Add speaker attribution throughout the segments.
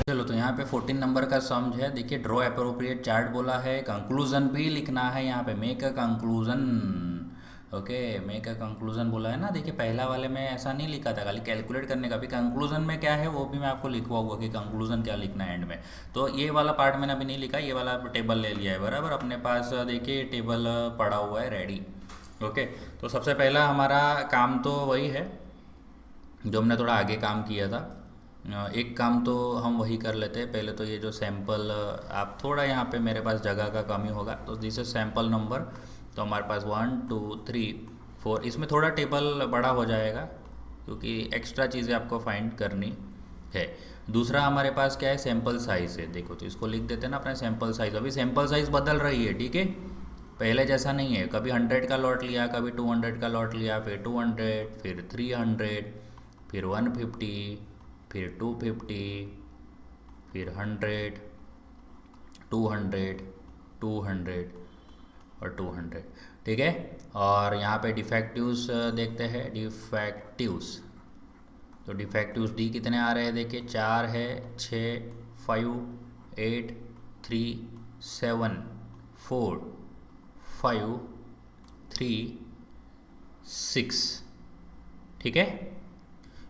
Speaker 1: चलो तो यहाँ पे 14 नंबर का सम है। देखिए ड्रॉ अप्रोप्रिएट चार्ट बोला है, कंक्लूजन भी लिखना है यहाँ पे, make a conclusion. Okay, make a conclusion बोला है ना। देखिए पहला वाले में ऐसा नहीं लिखा था, खाली कैलकुलेट करने का भी। कंक्लूजन में क्या है वो भी मैं आपको लिखवाऊंगा कि कंक्लूजन क्या लिखना है एंड में। तो ये वाला पार्ट मैंने अभी नहीं लिखा, ये वाला टेबल ले लिया है बराबर अपने पास। देखिए टेबल पड़ा हुआ है रेडी। ओके, तो सबसे पहला हमारा काम तो वही है जो हमने थोड़ा आगे काम किया था। एक काम तो हम वही कर लेते हैं पहले। तो ये जो सैंपल, आप थोड़ा यहाँ पे मेरे पास जगह का कमी होगा, तो दिस इज सैंपल नंबर। तो हमारे पास 1 2 3 4, इसमें थोड़ा टेबल बड़ा हो जाएगा क्योंकि एक्स्ट्रा चीज़ें आपको फाइंड करनी है। दूसरा हमारे पास क्या है, सैंपल साइज़ है। देखो तो इसको लिख देते हैं ना अपने, सैंपल साइज़। अभी सैंपल साइज़ बदल रही है, ठीक है। पहले जैसा नहीं है, कभी 100 का लॉट लिया, कभी 200 का लॉट लिया, फिर 200, फिर 300, फिर 150, फिर 250, फिर 100, 200, 200 और 200, ठीक है। और यहाँ पे डिफेक्टिव्स देखते हैं, डिफेक्टिव्स। तो डिफेक्टिव्स डी कितने आ रहे हैं, देखिए 4 है, 6, 5, 8, 3, 7, 4, 5, 3, 6, ठीक है।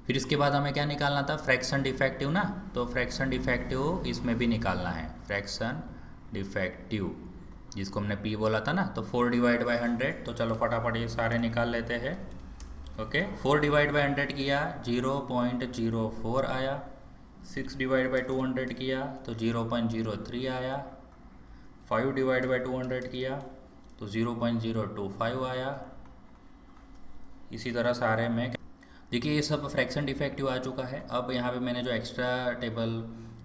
Speaker 1: फिर इसके बाद हमें क्या निकालना था, फ्रैक्शन डिफेक्टिव ना। तो फ्रैक्शन डिफेक्टिव इसमें भी निकालना है, फ्रैक्शन डिफेक्टिव जिसको हमने पी बोला था ना। तो 4/100। तो चलो फटाफट ये सारे निकाल लेते हैं। ओके, 4/100 किया 0.04 आया। 6/200 किया तो 0.03 आया। 5/200 किया तो 0.025 आया। इसी तरह सारे में देखिए ये सब फ्रैक्शन डिफेक्टिव आ चुका है। अब यहाँ पे मैंने जो एक्स्ट्रा टेबल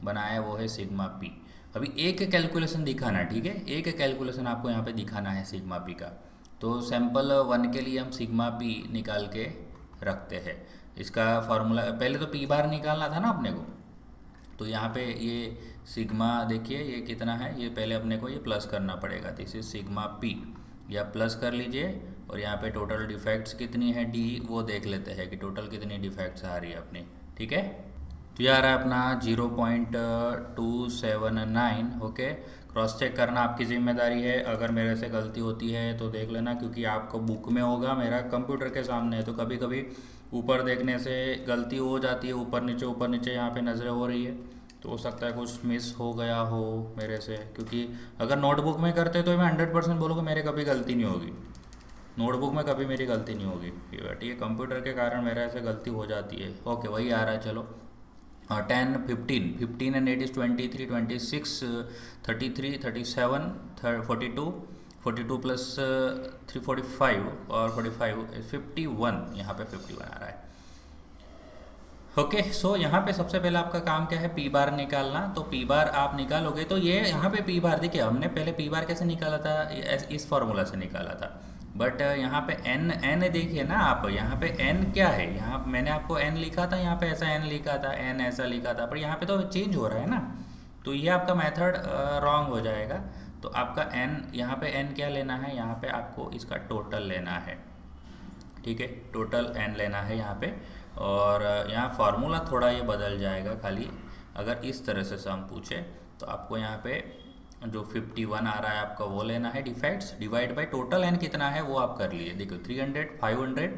Speaker 1: बनाया है वो है सिग्मा पी। अभी एक कैलकुलेशन दिखाना, ठीक है, एक कैलकुलेशन आपको यहाँ पे दिखाना है सिग्मा पी का। तो सैंपल 1 के लिए हम सिग्मा पी निकाल के रखते हैं। इसका फार्मूला पहले तो पी बार निकालना था ना अपने को। तो यहाँ पे ये सिग्मा देखिए ये कितना है, ये पहले अपने को ये प्लस करना पड़ेगा। दिस इज सिग्मा पी, या प्लस कर लीजिए। और यहाँ पे टोटल डिफेक्ट्स कितनी है डी, वो देख लेते हैं कि टोटल कितनी डिफेक्ट्स आ रही है अपनी, ठीक है। तो ये आ रहा है अपना 0.279। ओके, क्रॉस चेक करना आपकी जिम्मेदारी है। अगर मेरे से गलती होती है तो देख लेना, क्योंकि आपको बुक में होगा, मेरा कंप्यूटर के सामने है। तो कभी कभी ऊपर देखने से गलती हो जाती है, ऊपर नीचे यहाँ पे नज़रें हो रही है, तो हो सकता है कुछ मिस हो गया हो मेरे से। क्योंकि अगर नोटबुक में करते तो मैं 100% बोलूँगा मेरे कभी गलती नहीं होगी, नोटबुक में कभी मेरी गलती नहीं होगी। ठीक है, कंप्यूटर के कारण मेरा ऐसे गलती हो जाती है। ओके, वही आ रहा है। चलो 10 15 15 एंड 8 इज 23 26 33 37 42 42 प्लस 3 45 और 45 51, यहाँ पे 51 आ रहा है। ओके, सो यहाँ पे सबसे पहले आपका काम क्या है, पी बार निकालना। तो पी बार आप निकालोगे तो ये यहाँ पे पी बार देखिए, हमने पहले पी बार कैसे निकाला था, इस फॉर्मूला से निकाला था। बट यहाँ पे एन एन देखिए ना आप, यहाँ पे एन क्या है, यहाँ मैंने आपको एन लिखा था, यहाँ पे ऐसा एन लिखा था, एन ऐसा लिखा था, पर यहाँ पे तो चेंज हो रहा है ना। तो ये आपका मेथड रॉन्ग हो जाएगा। तो आपका एन, यहाँ पे एन क्या लेना है, यहाँ पे आपको इसका टोटल लेना है, ठीक है, टोटल एन लेना है यहाँ पे। और यहाँ फार्मूला थोड़ा ये बदल जाएगा खाली। अगर इस तरह से सम पूछे तो आपको यहाँ पे जो 51 आ रहा है आपका वो लेना है, defects divide by total N कितना है वो आप कर लिए। देखो 300 500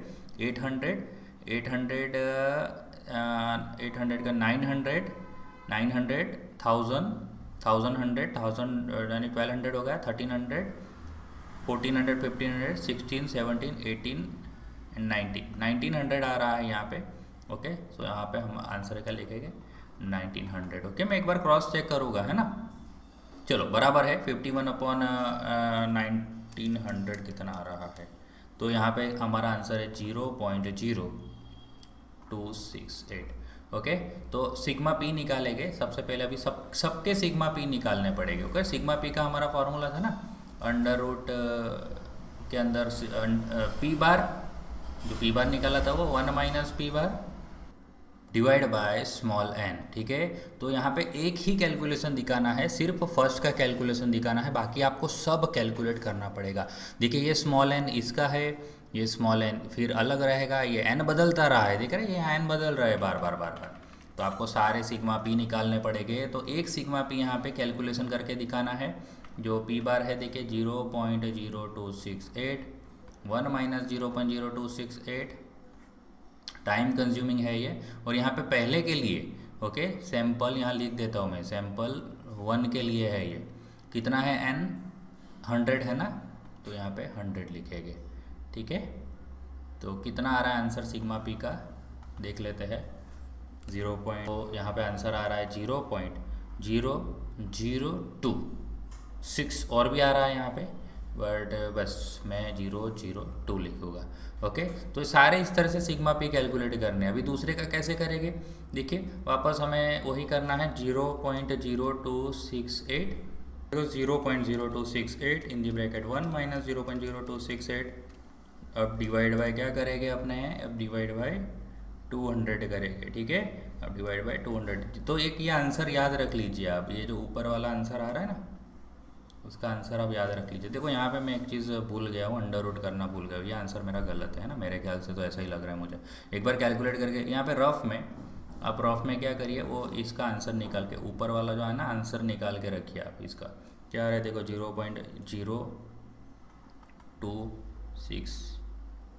Speaker 1: 800 800 800 का 900 900 1000 1100 1000 यानी 1200 हो गया, 1300 1400 1500 16 17 18 एंड 1900 आ रहा है यहाँ पे। ओके, सो यहाँ पे हम आंसर क्या लिखेंगे, 1900। ओके, मैं एक बार क्रॉस चेक करूँगा, है ना। चलो बराबर है, 51/1900 कितना आ रहा है। तो यहाँ पे हमारा आंसर है 0.0268। ओके, तो सिग्मा पी निकालेंगे सबसे पहले। अभी सबके सिग्मा पी निकालने पड़ेंगे। ओके, सिग्मा पी का हमारा फॉर्मूला था ना, अंडर रूट के अंदर पी बार, जो पी बार निकाला था वो 1 minus P bar divide by small N, ठीक है। तो यहाँ पे एक ही कैलकुलेशन दिखाना है, सिर्फ फर्स्ट का कैलकुलेशन दिखाना है, बाकी आपको सब कैलकुलेट करना पड़ेगा। देखिए ये स्मॉल एन इसका है, ये स्मॉल एन फिर अलग रहेगा, ये एन बदलता रहा है, देख रहे हैं ये एन बदल रहा है बार बार बार बार। तो तो आपको सारे सिग्मा पी निकालने पड़ेंगे। तो एक सिग्मा पी यहाँ पे कैलकुलेशन करके दिखाना है। जो पी बार है देखिए 0.0268, 1 माइनस 0.0268, टाइम कंज्यूमिंग है ये। और यहाँ पे पहले के लिए ओके सैंपल यहाँ लिख देता हूँ मैं, सैंपल 1 के लिए है ये। कितना है n, 100 है ना, तो यहाँ पे 100 लिखेंगे। ठीक है, तो कितना आ रहा है आंसर सिग्मा पी का देख लेते हैं। 0. तो यहाँ पे आंसर आ रहा है 0.0026 और भी आ रहा है यहाँ पे, बट बस मैं 002 लिखूँगा। ओके, तो सारे इस तरह से सिग्मा पी कैलकुलेट करने हैं। अभी दूसरे का कैसे करेंगे देखिए, वापस हमें वही करना है 0.0268, 0.0268 इन दी ब्रैकेट 1 माइनस 0.0268। अब डिवाइड बाय क्या करेंगे अपने, अब डिवाइड बाय 200 करेंगे। ठीक है, अब डिवाइड बाय 200। तो एक ये आंसर याद रख लीजिए आप, ये जो ऊपर वाला आंसर आ रहा है ना, उसका आंसर आप याद रख लीजिए। देखो यहाँ पे मैं एक चीज़ भूल गया हूँ, अंडर रूट करना भूल गया हूँ। ये आंसर मेरा गलत है ना, मेरे ख्याल से तो ऐसा ही लग रहा है मुझे। एक बार कैलकुलेट करके यहाँ पे रफ में, आप रफ में क्या करिए, वो इसका आंसर निकाल के, ऊपर वाला जो है ना आंसर निकाल के रखिए आप। इसका क्या है देखो 0.026,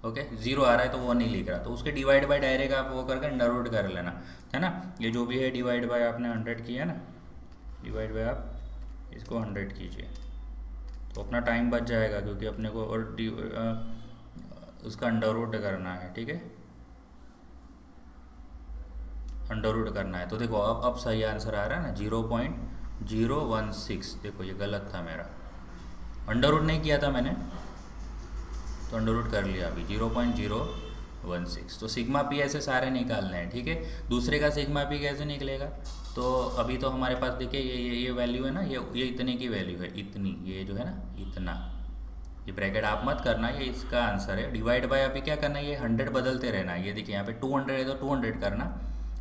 Speaker 1: ओके 0 आ रहा है तो वो नहीं लिख रहा, तो उसके डिवाइड बाय डायरेक्ट आप वो करके अंडर रूट कर लेना है ना। ये जो भी है डिवाइड बाय आपने 100 किया ना, डिवाइड बाय आप इसको 100 कीजिए, तो अपना टाइम बच जाएगा, क्योंकि अपने को और उसका अंडर रूट करना है। ठीक है, अंडर रूट करना है। तो देखो अब सही आंसर आ रहा है ना 0.016। देखो ये गलत था मेरा, अंडर रूट नहीं किया था मैंने, तो अंडर रूट कर लिया अभी 0.016। तो सिग्मा पी ऐसे सारे निकालने हैं। ठीक है, दूसरे का सिग्मा पी कैसे निकलेगा, तो अभी तो हमारे पास देखिए ये वैल्यू है ना, ये इतने की वैल्यू है, इतनी, ये जो है ना इतना, ये ब्रैकेट आप मत करना, ये इसका आंसर है। डिवाइड बाय अभी क्या करना है, ये 100 बदलते रहना है। ये देखिए यहाँ पे 200 है तो 200 करना,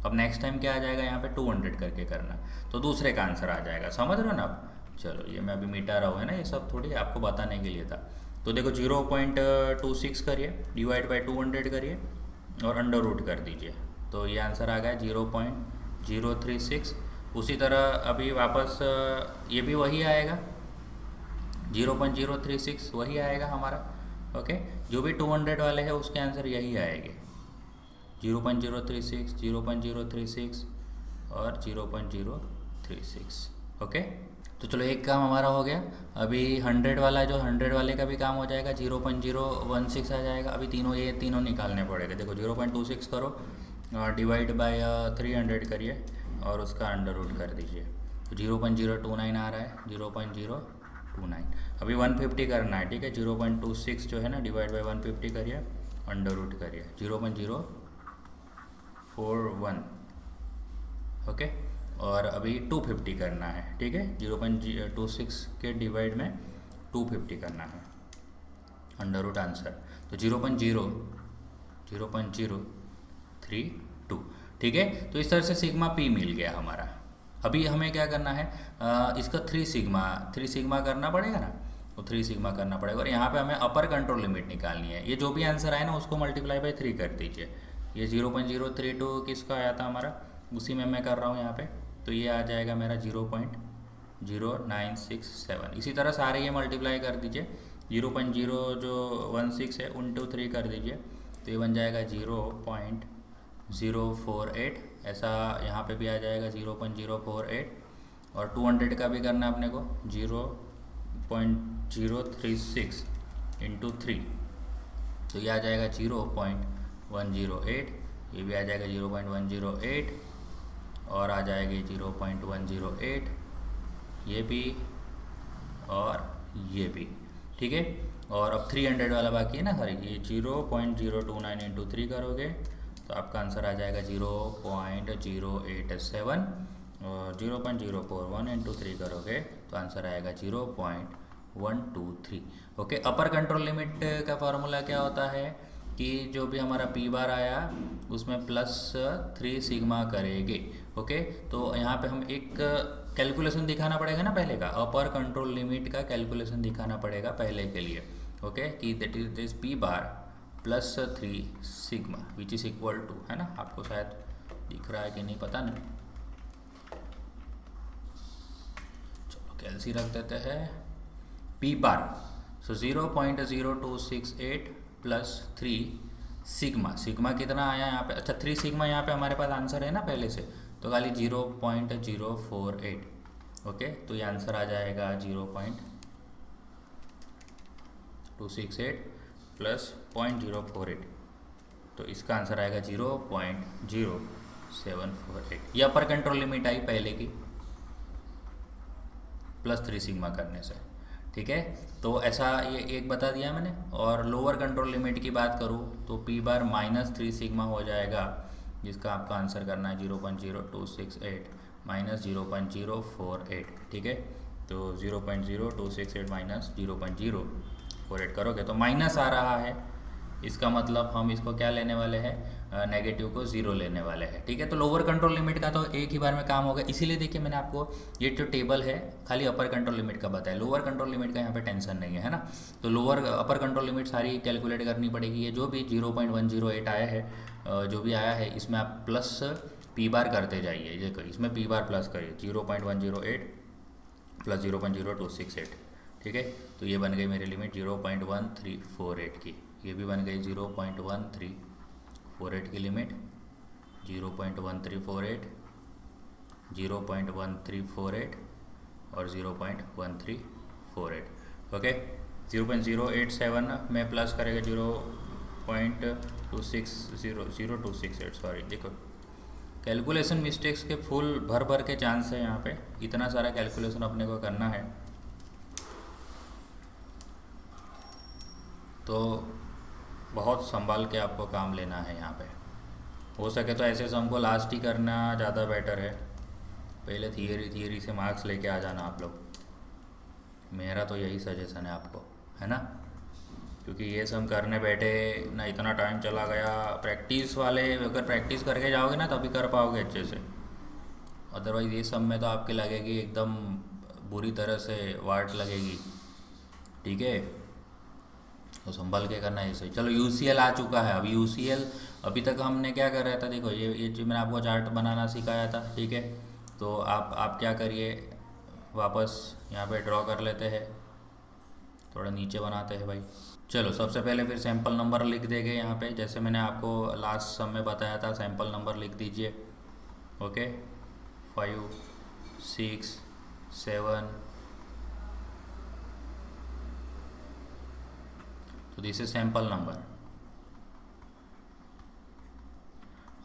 Speaker 1: अब नेक्स्ट टाइम क्या आ जाएगा यहाँ पे 200 करके करना, तो दूसरे का आंसर आ जाएगा। समझ रहे हो ना आप। चलो ये मैं अभी मिटा रहा हूँ है ना, ये सब थोड़ी आपको बताने के लिए था। तो देखो 0.26 करिए, डिवाइड बाय 200 करिए और अंडर रूट कर दीजिए, तो ये आंसर आ गया 0.036। उसी तरह अभी वापस ये भी वही आएगा 0.036 वही आएगा हमारा। ओके, जो भी 200 वाले हैं उसके आंसर यही आएंगे, 0.036, 0.036 और 0.036। ओके, तो चलो एक काम हमारा हो गया। अभी 100 वाला, जो 100 वाले का भी काम हो जाएगा, 0.016 आ जाएगा। अभी तीनों, ये तीनों निकालने पड़ेगा। देखो 0.26 करो, डिवाइड बाय 300 करिए और उसका अंडर रूट कर दीजिए, तो 0.029 आ रहा है, 0.029। अभी 150 करना है। ठीक है, 0.26 जो है ना डिवाइड बाय 150 करिए, अंडर रूट करिए 0.041। ओके, और अभी 250 करना है। ठीक है, 0.26 के डिवाइड में 250 करना है, अंडर रूट आंसर, तो 0.032। ठीक है, तो इस तरह से सिग्मा पी मिल गया हमारा। अभी हमें क्या करना है, इसका 3 सिग्मा करना पड़ेगा ना, तो 3 सिग्मा करना पड़ेगा। और यहाँ पे हमें अपर कंट्रोल लिमिट निकालनी है। ये जो भी आंसर आए ना उसको मल्टीप्लाई बाय 3 कर दीजिए। ये 0.032 किसका आया था हमारा, उसी में मैं कर रहा हूँ यहाँ पे, तो ये आ जाएगा मेरा 0.0967। इसी तरह सारे ये मल्टीप्लाई कर दीजिए, 0.016 है उनटू 3 कर दीजिए, तो ये बन जाएगा 0.048। ऐसा यहाँ पे भी आ जाएगा 0.048। और 200 का भी करना है अपने को, 0.036 इंटू 3, तो ये आ जाएगा 0.108। ये भी आ जाएगा 0.108 और आ जाएगी 0.108, ये भी और ये भी। ठीक है, और अब 300 वाला बाकी है ना, सॉरी ये 0.029 इंटू 3 करोगे तो आपका आंसर आ जाएगा 0.087। और 0.041 इंटू 3 करोगे तो आंसर आएगा 0.123। ओके, अपर कंट्रोल लिमिट का फॉर्मूला क्या होता है कि जो भी हमारा पी बार आया उसमें +3 सिग्मा करेंगे। ओके, तो यहाँ पे हम एक कैलकुलेशन दिखाना पड़ेगा ना पहले का, अपर कंट्रोल लिमिट का कैलकुलेशन दिखाना पड़ेगा पहले के लिए। ओके, कि that is this P bar +3 sigma which is equal to, है ना, आपको शायद दिख रहा है कि नहीं पता नहीं, चलो कैलसी रख देते हैं पी बार। सो 0.0268 प्लस 3 सिग्मा, सिग्मा कितना आया यहाँ पे, अच्छा 3 सिग्मा यहाँ पे हमारे पास आंसर है ना पहले से, तो खाली 0.048। ओके, तो ये आंसर आ जाएगा 0.268 प्लस 0.048, तो इसका आंसर आएगा 0.0748। ये अपर कंट्रोल लिमिट आई पहले की प्लस 3 सिग्मा करने से, ठीक है। तो ऐसा ये एक बता दिया मैंने। और लोअर कंट्रोल लिमिट की बात करूँ तो पी बार -3 सिग्मा हो जाएगा, जिसका आपका आंसर करना है 0.0268 माइनस 0.048, ठीक है। तो 0.0268 माइनस 0.048 करोगे तो माइनस आ रहा है, इसका मतलब हम इसको क्या लेने वाले हैं, नेगेटिव को 0 लेने वाले हैं, ठीक है। तो लोअर कंट्रोल लिमिट का तो एक ही बार में काम होगा, इसीलिए देखिए मैंने आपको ये जो टेबल है खाली अपर कंट्रोल लिमिट का बताया, लोअर कंट्रोल लिमिट का यहाँ पे टेंशन नहीं है ना। तो लोअर अपर कंट्रोल लिमिट सारी कैलकुलेट करनी पड़ेगी। ये जो भी 0.108 आया है, जो भी आया है इसमें आप प्लस पी बार करते जाइए, देखो इसमें पी बार प्लस करिए 0.108 प्लस 0.0268, ठीक है। तो ये बन गई मेरी लिमिट 0.1348 की, ये भी बन गई 0.1348 की लिमिट, 0.1348, 0.1348 और 0.1348। ओके, 0.087 में प्लस करेगा 0.260 सॉरी, देखो कैलकुलेशन मिस्टेक्स के फुल भर भर के चांस है यहाँ पे, इतना सारा कैलकुलेशन अपने को करना है, तो बहुत संभाल के आपको काम लेना है यहाँ पे। हो सके तो ऐसे सम को लास्ट ही करना ज़्यादा बेटर है, पहले थियरी से मार्क्स लेके आ जाना आप लोग, मेरा तो यही सजेशन है आपको, है ना। क्योंकि ये सम करने बैठे ना इतना टाइम चला गया, प्रैक्टिस वाले अगर प्रैक्टिस करके जाओगे ना तभी कर पाओगे अच्छे से, अदरवाइज़ ये सब में तो आपके लगेगी एकदम बुरी तरह से वाट लगेगी, ठीक है। तो संभल के करना है इसे। चलो यूसीएल आ चुका है, अब यूसीएल अभी तक हमने क्या कर रहा था, देखो ये जो मैंने आपको चार्ट बनाना सिखाया था, ठीक है। तो आप क्या करिए, वापस यहाँ पे ड्रॉ कर लेते हैं, थोड़ा नीचे बनाते हैं भाई। चलो सबसे पहले फिर सैंपल नंबर लिख देंगे यहाँ पे, जैसे मैंने आपको लास्ट सम में बताया था, सैंपल नंबर लिख दीजिए। ओके, 5 6 7, तो दिस इज सैंपल नंबर।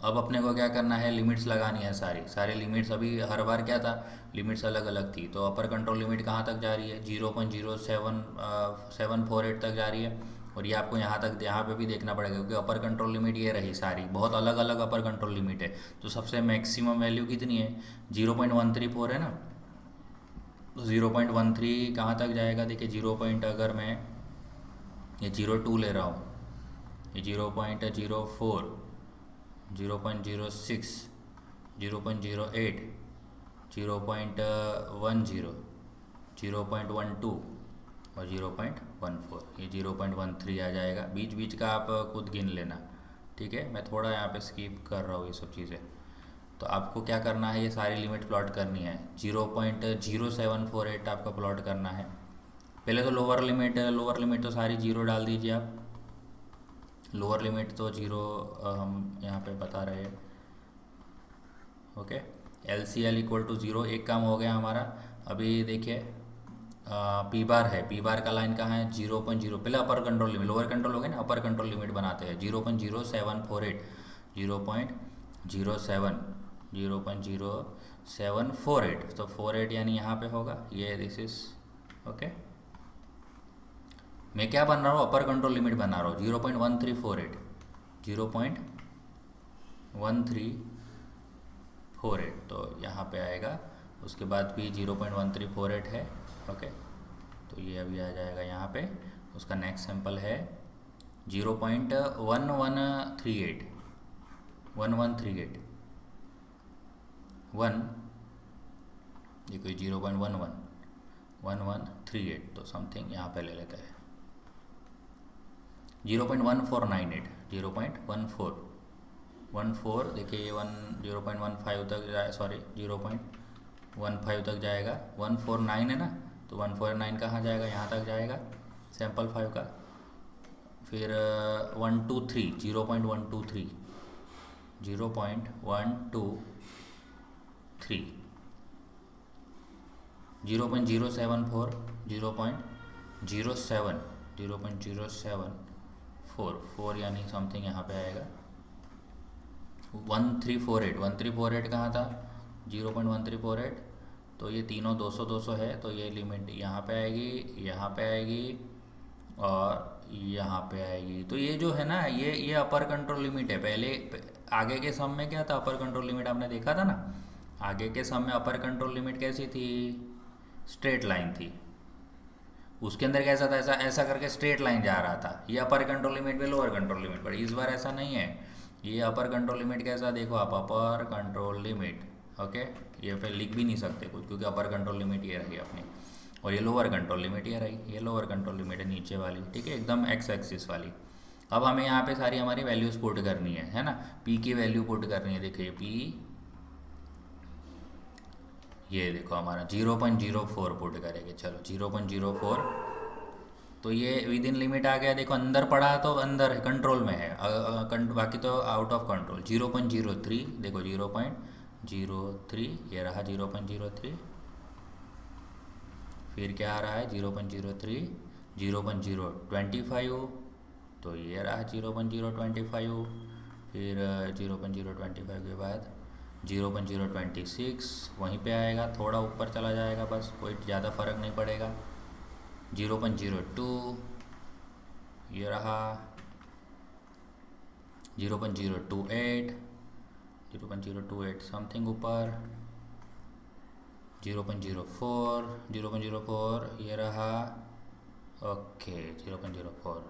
Speaker 1: अब अपने को क्या करना है, लिमिट्स लगानी है सारी लिमिट्स। अभी हर बार क्या था, लिमिट्स अलग अलग थी, तो अपर कंट्रोल लिमिट कहाँ तक जा रही है, 0.0748 तक जा रही है। और ये आपको यहाँ पे भी देखना पड़ेगा, क्योंकि अपर कंट्रोल लिमिट ये रही सारी, बहुत अलग अलग अपर कंट्रोल लिमिट है। तो सबसे मैक्सिमम वैल्यू कितनी है, 0.134 है ना। तो 0.13 कहाँ तक जाएगा, देखिए 0 पॉइंट, अगर मैं ये 0.2 ले रहा हूँ, ये 0.04, 0.06, 0.08, 0.10, 0.12 और 0.14, ये 0.13 आ जाएगा। बीच बीच का आप खुद गिन लेना, ठीक है। मैं थोड़ा यहाँ पे स्किप कर रहा हूँ ये सब चीज़ें। तो आपको क्या करना है, ये सारी लिमिट प्लॉट करनी है। 0.0748 आपको प्लॉट करना है। पहले तो लोअर लिमिट तो सारी 0 डाल दीजिए आप। लोअर लिमिट तो 0 हम यहाँ पे बता रहे हैं। ओके, LCL इक्वल टू 0, एक काम हो गया हमारा। अभी देखिए पी बार है, पी बार का लाइन कहाँ है, 0.0, पहले अपर कंट्रोल लिमिट, लोअर कंट्रोल हो गया ना, अपर कंट्रोल लिमिट बनाते हैं। 0.0748, 0.0748, तो 48 यानी यहाँ पे होगा ये, दिस इज ओके। मैं क्या बना रहा हूँ, अपर कंट्रोल लिमिट बना रहा हूँ 0.1348, 0.1348, तो यहाँ पे आएगा। उसके बाद भी 0.1348 है, ओके। तो ये अभी आ जाएगा यहाँ पे। उसका नेक्स्ट सैंपल है 0.1138, 1138, 1, ये कोई 0.11, 1138, तो समथिंग यहाँ पे ले लेते हैं 0.1498, 0.14, 14 देखिए ये 0.15 तक जाए, सॉरी 0.15 तक जाएगा। 149 है ना, तो 149 कहाँ जाएगा, यहाँ तक जाएगा सैम्पल 5 का। फिर 123 0.123 0.123 0.074 0.07 0.0744 यानी समथिंग यहाँ पे आएगा। 1348 कहाँ था, 0.1348, तो ये तीनों 200 200 है, तो ये लिमिट यहाँ पे आएगी, यहाँ पे आएगी और यहाँ पे आएगी। तो ये जो है ना, ये अपर कंट्रोल लिमिट है। पहले आगे के सम में क्या था, अपर कंट्रोल लिमिट आपने देखा था ना, आगे के सम में अपर कंट्रोल लिमिट कैसी थी, स्ट्रेट लाइन थी। उसके अंदर कैसा था, ऐसा ऐसा करके स्ट्रेट लाइन जा रहा था। ये अपर कंट्रोल लिमिट में लोअर कंट्रोल लिमिट पर, इस बार ऐसा नहीं है। ये अपर कंट्रोल लिमिट कैसा, देखो आप, अपर कंट्रोल लिमिट, ओके, ये फिर लिख भी नहीं सकते कुछ, क्योंकि अपर कंट्रोल लिमिट ये रही अपनी, और ये लोअर कंट्रोल लिमिट ये रही, ये लोअर कंट्रोल लिमिट है नीचे वाली, ठीक है, एकदम एक्स एक्सिस वाली। अब हमें यहाँ पे सारी हमारी वैल्यूज पुट करनी है ना, पी की वैल्यू पुट करनी है। देखिए पी, ये देखो हमारा 0.04 पुट करेंगे, चलो 0.04, तो ये विद इन लिमिट आ गया। देखो अंदर पड़ा तो अंदर है, कंट्रोल में है, बाकी तो आउट ऑफ कंट्रोल। 0.03 देखो 0.03, ये रहा 0.03, फिर क्या आ रहा है 0.03, 0.025, तो ये रहा 0.025, फिर 0.025 के बाद 0.026 वहीं पे आएगा, थोड़ा ऊपर चला जाएगा बस, कोई ज़्यादा फर्क नहीं पड़ेगा। 0.02 ये रहा, 0.028 समथिंग ऊपर, 0.04 ये रहा, ओके 0.04,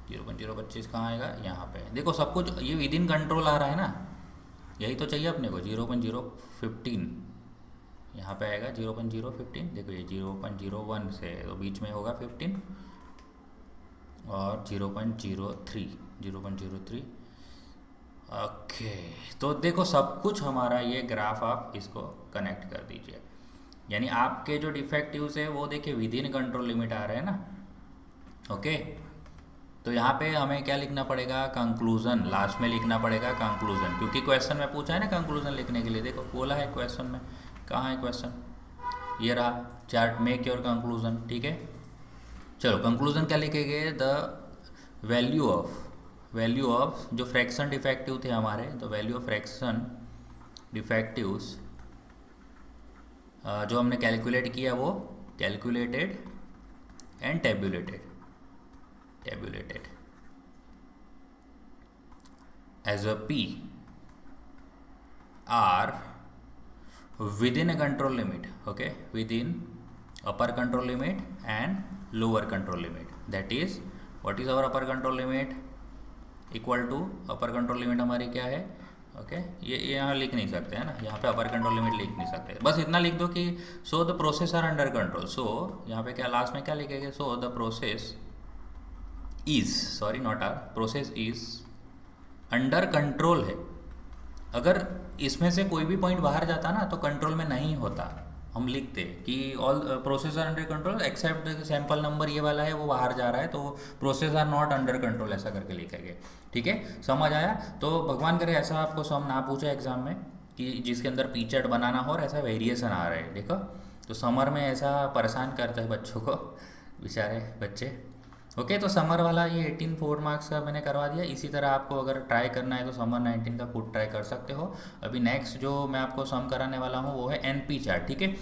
Speaker 1: 0.025 कहाँ आएगा, यहाँ पे देखो सब कुछ ये विद इन कंट्रोल आ रहा है ना, यही तो चाहिए अपने को। 0.015 यहाँ पे आएगा, 0.015 देखो, ये 0.01 से तो बीच में होगा 15, और 0.03 ओके। तो देखो सब कुछ हमारा ये ग्राफ, आप इसको कनेक्ट कर दीजिए, यानी आपके जो डिफेक्टिव्स है वो देखिए विद इन कंट्रोल लिमिट आ रहे हैं ना, ओके। तो यहाँ पे हमें क्या लिखना पड़ेगा, कंक्लूजन, लास्ट में लिखना पड़ेगा कंक्लूजन, क्योंकि क्वेश्चन में पूछा है ना कंक्लूजन लिखने के लिए। देखो बोला है क्वेश्चन में, कहाँ है क्वेश्चन, ये रहा चार्ट, मेक योर कंक्लूजन, ठीक है। चलो कंक्लूजन क्या लिखेंगे, द वैल्यू ऑफ जो फ्रैक्शन डिफेक्टिव थे हमारे, तो वैल्यू ऑफ फ्रैक्शन डिफेक्टिव्स जो हमने कैलकुलेट किया वो calculated and tabulated as a P R within a control limit, okay, within upper control limit and lower control limit, that is what is our upper control limit, equal to upper control limit हमारी क्या है, okay. ये यहाँ लिख नहीं सकते है ना, यहाँ पे अपर कंट्रोल लिमिट लिख नहीं सकते, बस इतना लिख दो कि so the process are under control. So यहाँ पे क्या लास्ट में क्या लिखेंगे, so the process is, sorry not are, process is under control है। अगर इसमें से कोई भी पॉइंट बाहर जाता ना तो कंट्रोल में नहीं होता, हम लिखते कि all process are under control except sample number ये वाला है वो बाहर जा रहा है, तो process are not under control ऐसा करके लिखेंगे, ठीक है। समझ आया। तो भगवान करे ऐसा आपको सम ना पूछे एग्जाम में कि जिसके अंदर पी चार्ट बनाना हो और ऐसा वेरिएशन आ रहा है, देखो तो समर में ऐसा परेशान करता है बच्चों को, बेचारे बच्चे, ओके। तो समर वाला ये 18 4 मार्क्स का मैंने करवा दिया। इसी तरह आपको अगर ट्राई करना है तो समर 19 का खुद ट्राई कर सकते हो। अभी नेक्स्ट जो मैं आपको सम कराने वाला हूँ वो है एनपी चार्ट, ठीक है।